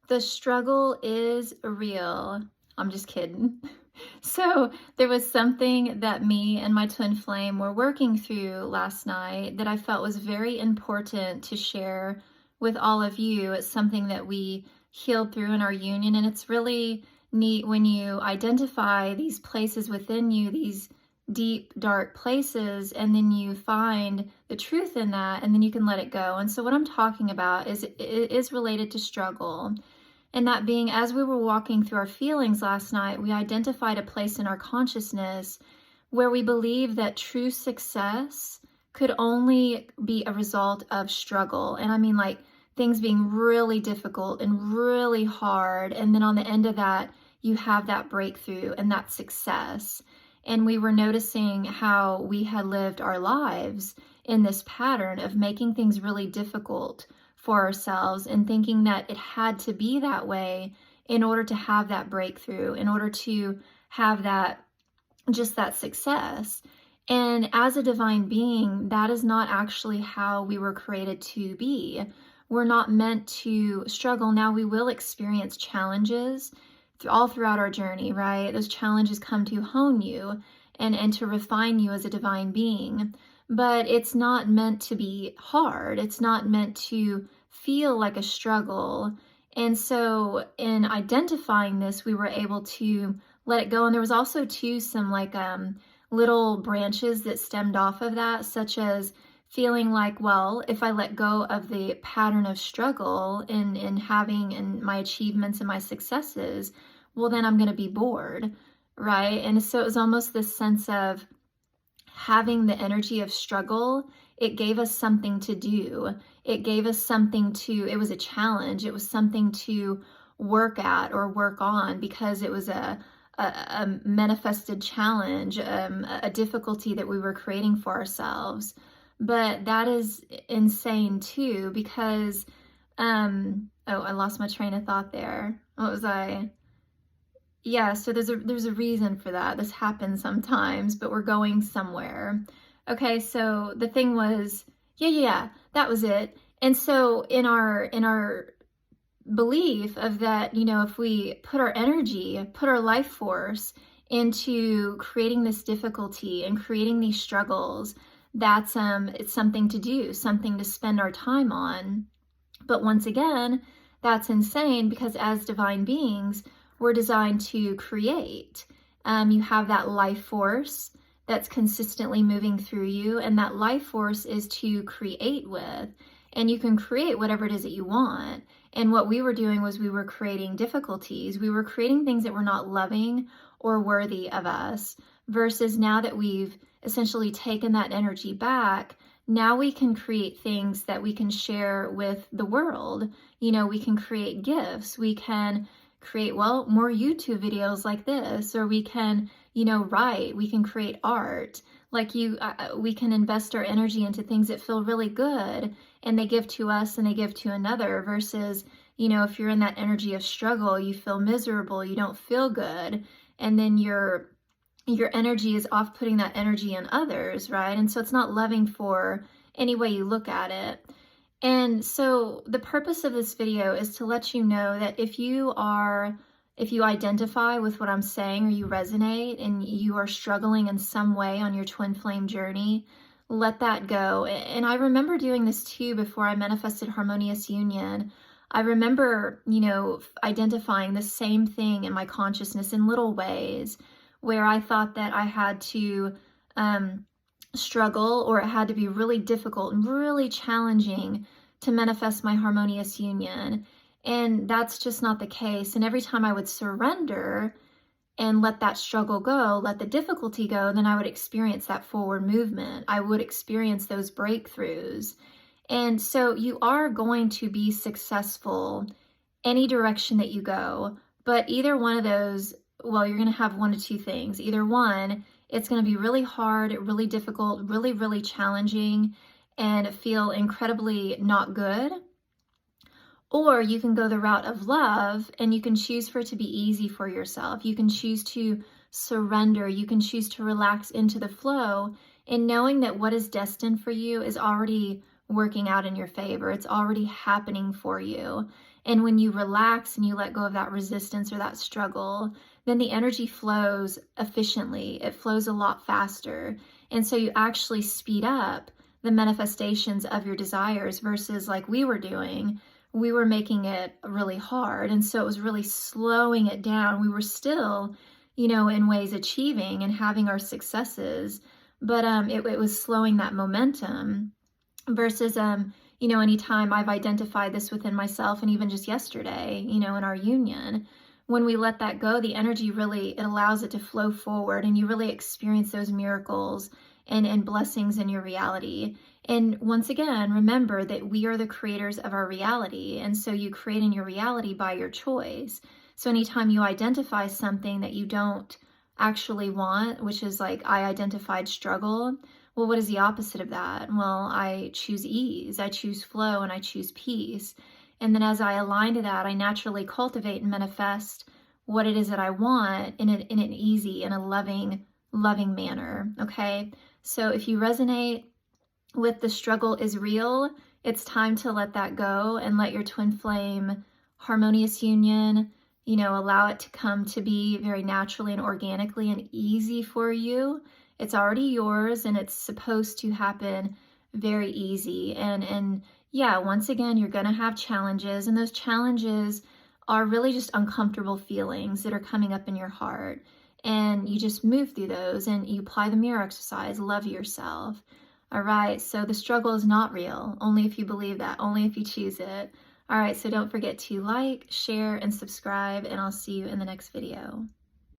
The struggle is real. I'm just kidding. So there was something that me and my twin flame were working through last night that I felt was very important to share with all of you. It's something that we healed through in our union, and it's really neat when you identify these places within you, these deep, dark places, and then you find the truth in that, and then you can let it go. And so what I'm talking about is it is related to struggle. And that being, as we were walking through our feelings last night, we identified a place in our consciousness where we believe that true success could only be a result of struggle. And I mean, like, things being really difficult and really hard. And then on the end of that, you have that breakthrough and that success. And we were noticing how we had lived our lives in this pattern of making things really difficult for ourselves and thinking that it had to be that way in order to have that breakthrough, in order to have that, just that success. And as a divine being, that is not actually how we were created to be. We're not meant to struggle. Now, we will experience challenges all throughout our journey, right? Those challenges come to hone you and to refine you as a divine being. But it's not meant to be hard. It's not meant to feel like a struggle. And so in identifying this, we were able to let it go. And there was also too some like little branches that stemmed off of that, such as feeling like, well, if I let go of the pattern of struggle in having and my achievements and my successes, well, then I'm going to be bored, right? And so it was almost this sense of having the energy of struggle. It gave us something to do. It gave us something it was a challenge. It was something to work at or work on because it was a manifested challenge, a difficulty that we were creating for ourselves. But that is insane too, because, oh, I lost my train of thought there. What was I? Yeah, so there's a reason for that. This happens sometimes, but we're going somewhere. Okay, so the thing was, yeah, that was it. And so in our belief of that, if we put our energy, put our life force into creating this difficulty and creating these struggles, that's it's something to do, something to spend our time on. But once again, that's insane, because as divine beings, we're designed to create. You have that life force that's consistently moving through you, and that life force is to create with. And you can create whatever it is that you want. And what we were doing was we were creating difficulties. We were creating things that were not loving or worthy of us, versus now that we've essentially taken that energy back, now we can create things that we can share with the world. We can create gifts. We can create, well, more YouTube videos like this, or we can, write, we can create art. Like we can invest our energy into things that feel really good and they give to us and they give to another, versus, if you're in that energy of struggle, you feel miserable, you don't feel good. And then your energy is off putting that energy in others, right? And so it's not loving for any way you look at it. And so the purpose of this video is to let you know that if you identify with what I'm saying, or you resonate and you are struggling in some way on your twin flame journey, let that go. And I remember doing this too before I manifested Harmonious Union. I remember, identifying the same thing in my consciousness in little ways, where I thought that I had to struggle, or it had to be really difficult and really challenging to manifest my harmonious union. And that's just not the case. And every time I would surrender and let that struggle go, let the difficulty go, then I would experience that forward movement. I would experience those breakthroughs. And so you are going to be successful any direction that you go, but either one of those, well, you're going to have one of two things. Either one, it's going to be really hard, really difficult, really, really challenging, and feel incredibly not good. Or you can go the route of love, and you can choose for it to be easy for yourself. You can choose to surrender. You can choose to relax into the flow, and knowing that what is destined for you is already working out in your favor. It's already happening for you. And when you relax and you let go of that resistance or that struggle, then the energy flows efficiently. It flows a lot faster. And so you actually speed up the manifestations of your desires versus like we were doing. We were making it really hard. And so it was really slowing it down. We were still, in ways achieving and having our successes, but it was slowing that momentum versus, anytime I've identified this within myself, and even just yesterday, in our union, when we let that go, the energy really, it allows it to flow forward, and you really experience those miracles and blessings in your reality. And once again, remember that we are the creators of our reality. And so you create in your reality by your choice. So anytime you identify something that you don't actually want, which is like I identified struggle, well, what is the opposite of that? Well, I choose ease, I choose flow, and I choose peace. And then as I align to that, I naturally cultivate and manifest what it is that I want in an easy and a loving manner. Okay. So if you resonate with the struggle is real, it's time to let that go and let your twin flame harmonious union, allow it to come to be very naturally and organically and easy for you. It's already yours, and it's supposed to happen very easy. And yeah, once again, you're going to have challenges, and those challenges are really just uncomfortable feelings that are coming up in your heart. And you just move through those, and you apply the mirror exercise, love yourself. All right, so the struggle is not real, only if you believe that, only if you choose it. All right, so don't forget to like, share, and subscribe, and I'll see you in the next video.